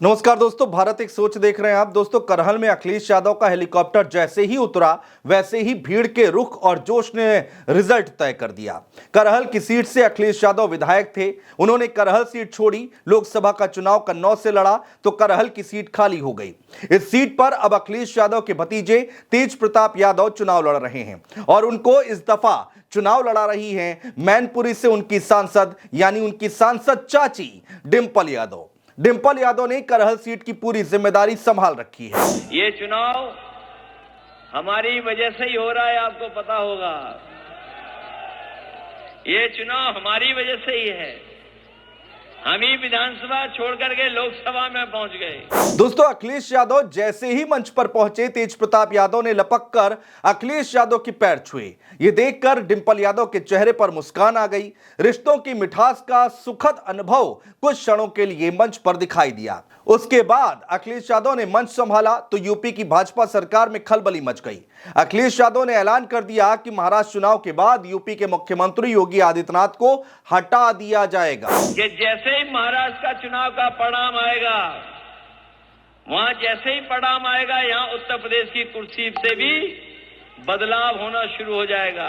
नमस्कार दोस्तों, भारत एक सोच देख रहे हैं आप। दोस्तों, करहल में अखिलेश यादव का हेलीकॉप्टर जैसे ही उतरा वैसे ही भीड़ के रुख और जोश ने रिजल्ट तय कर दिया। करहल की सीट से अखिलेश यादव विधायक थे। उन्होंने करहल सीट छोड़ी, लोकसभा का चुनाव कन्नौज से लड़ा तो करहल की सीट खाली हो गई। इस सीट पर अब अखिलेश यादव के भतीजे तेज प्रताप यादव चुनाव लड़ रहे हैं और उनको इस दफा चुनाव लड़ा रही हैं मैनपुरी से उनकी सांसद यानी उनकी सांसद चाची डिंपल यादव। डिंपल यादव ने करहल सीट की पूरी जिम्मेदारी संभाल रखी है। ये चुनाव हमारी वजह से ही हो रहा है, आपको पता होगा। ये चुनाव हमारी वजह से ही है। हम ही विधानसभा छोड़ करके लोकसभा में पहुंच गए। दोस्तों, अखिलेश यादव जैसे ही मंच पर पहुंचे, तेज प्रताप यादव ने लपक कर अखिलेश यादव के पैर छुए। ये देखकर डिंपल यादव के चेहरे पर मुस्कान आ गई। रिश्तों की मिठास का सुखद अनुभव कुछ क्षणों के लिए मंच पर दिखाई दिया। उसके बाद अखिलेश यादव ने मंच संभाला तो यूपी की भाजपा सरकार में खलबली मच गई। अखिलेश यादव ने ऐलान कर दिया कि महाराष्ट्र चुनाव के बाद यूपी के मुख्यमंत्री योगी आदित्यनाथ को हटा दिया जाएगा। कि जैसे ही महाराष्ट्र का चुनाव का परिणाम आएगा, वहां जैसे ही परिणाम आएगा, यहां उत्तर प्रदेश की कुर्सी से भी बदलाव होना शुरू हो जाएगा।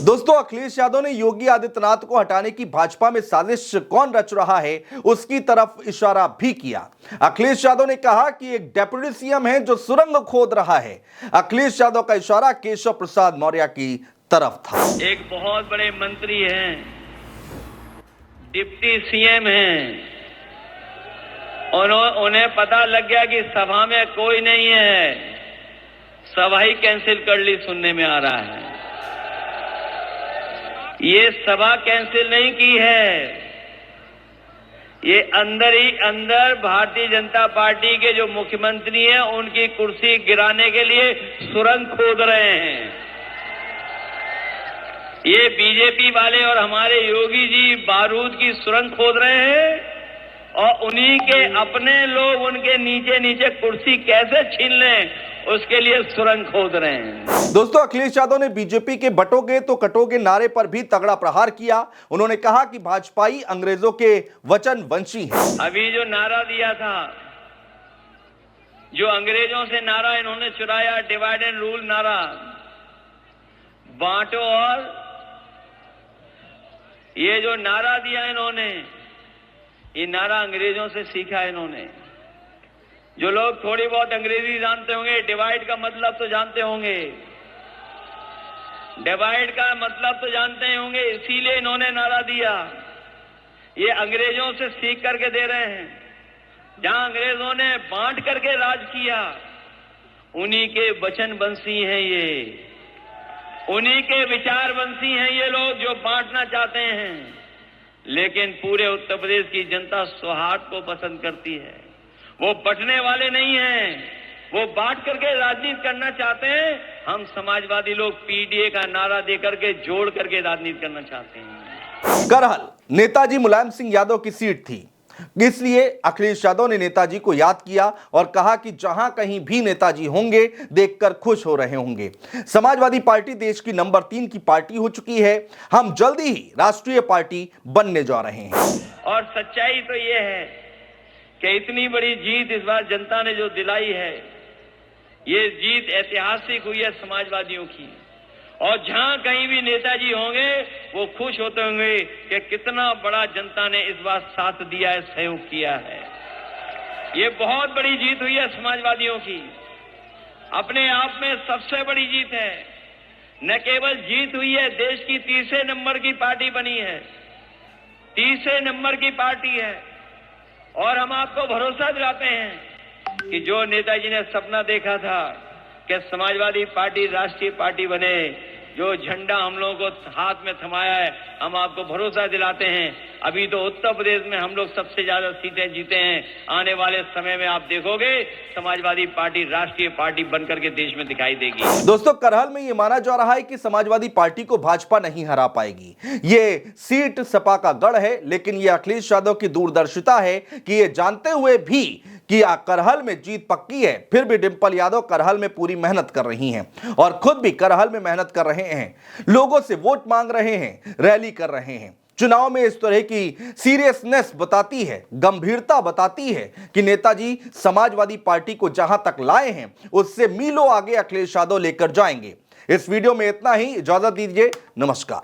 दोस्तों, अखिलेश यादव ने योगी आदित्यनाथ को हटाने की भाजपा में साजिश कौन रच रहा है उसकी तरफ इशारा भी किया। अखिलेश यादव ने कहा कि एक डेप्यूटी सीएम है जो सुरंग खोद रहा है। अखिलेश यादव का इशारा केशव प्रसाद मौर्य की तरफ था। एक बहुत बड़े मंत्री हैं, डिप्टी सीएम हैं, उन्हें पता लग गया कि सभा में कोई नहीं है, सभा ही कैंसिल कर ली, सुनने में आ रहा है। ये सभा कैंसिल नहीं की है, ये अंदर ही अंदर भारतीय जनता पार्टी के जो मुख्यमंत्री हैं उनकी कुर्सी गिराने के लिए सुरंग खोद रहे हैं। ये बीजेपी वाले और हमारे योगी जी बारूद की सुरंग खोद रहे हैं और उन्हीं के अपने लोग उनके नीचे नीचे कुर्सी कैसे छीन लें उसके लिए सुरंग खोद रहे हैं। दोस्तों, अखिलेश यादव ने बीजेपी के बटोगे तो कटोगे नारे पर भी तगड़ा प्रहार किया। उन्होंने कहा कि भाजपाई अंग्रेजों के वचनवंशी हैं। अभी जो नारा दिया था, जो अंग्रेजों से नारा इन्होंने चुराया, डिवाइड एंड रूल नारा, बांटो, और ये जो नारा दिया इन्होंने, ये नारा अंग्रेजों से सीखा इन्होंने। जो लोग थोड़ी बहुत अंग्रेजी जानते होंगे, डिवाइड का मतलब तो जानते होंगे, डिवाइड का मतलब तो जानते ही होंगे, इसीलिए इन्होंने नारा दिया। ये अंग्रेजों से सीख करके दे रहे हैं। जहां अंग्रेजों ने बांट करके राज किया, उन्हीं के वचनवंशी हैं ये, उन्हीं के विचारवंशी हैं ये लोग जो बांटना चाहते हैं। लेकिन पूरे उत्तर प्रदेश की जनता सौहार्द को पसंद करती है। वो बंटने वाले नहीं हैं, वो बांट करके राजनीति करना चाहते हैं। हम समाजवादी लोग पीडीए का नारा देकर के जोड़ करके राजनीति करना चाहते हैं। करहल नेताजी मुलायम सिंह यादव की सीट थी, इसलिए अखिलेश यादव ने नेताजी को याद किया और कहा कि जहां कहीं भी नेताजी होंगे देखकर खुश हो रहे होंगे। समाजवादी पार्टी देश की नंबर 3 की पार्टी हो चुकी है। हम जल्दी ही राष्ट्रीय पार्टी बनने जा रहे हैं। और सच्चाई तो ये है कि इतनी बड़ी जीत इस बार जनता ने जो दिलाई है, ये जीत ऐतिहासिक हुई है समाजवादियों की। और जहां कहीं भी नेताजी होंगे वो खुश होते होंगे कि कितना बड़ा जनता ने इस बार साथ दिया है, सहयोग किया है। ये बहुत बड़ी जीत हुई है समाजवादियों की, अपने आप में सबसे बड़ी जीत है। न केवल जीत हुई है, देश की तीसरे नंबर की पार्टी बनी है, तीसरे नंबर की पार्टी है। और हम आपको भरोसा दिलाते हैं कि जो नेताजी ने सपना देखा था कि समाजवादी पार्टी राष्ट्रीय पार्टी बने, जो झंडा हम लोगों को हाथ में थमाया है, हम आपको भरोसा दिलाते हैं। अभी तो उत्तर प्रदेश में हम लोग सबसे ज्यादा सीटें जीते हैं। आने वाले समय में आप देखोगे समाजवादी पार्टी राष्ट्रीय पार्टी बनकर के देश में दिखाई देगी। दोस्तों, करहल में यह माना जा रहा है कि समाजवादी पार्टी को भाजपा नहीं हरा पाएगी। ये सीट सपा का गढ़ है, लेकिन यह अखिलेश यादव की दूरदर्शिता है कि ये जानते हुए भी कि करहल में जीत पक्की है, फिर भी डिंपल यादव करहल में पूरी मेहनत कर रही हैं और खुद भी करहल में मेहनत कर रहे हैं, लोगों से वोट मांग रहे हैं, रैली कर रहे हैं। चुनाव में इस तरह की सीरियसनेस बताती है, गंभीरता बताती है कि नेताजी समाजवादी पार्टी को जहां तक लाए हैं उससे मीलों आगे अखिलेश यादव लेकर जाएंगे। इस वीडियो में इतना ही, इजाजत दीजिए, नमस्कार।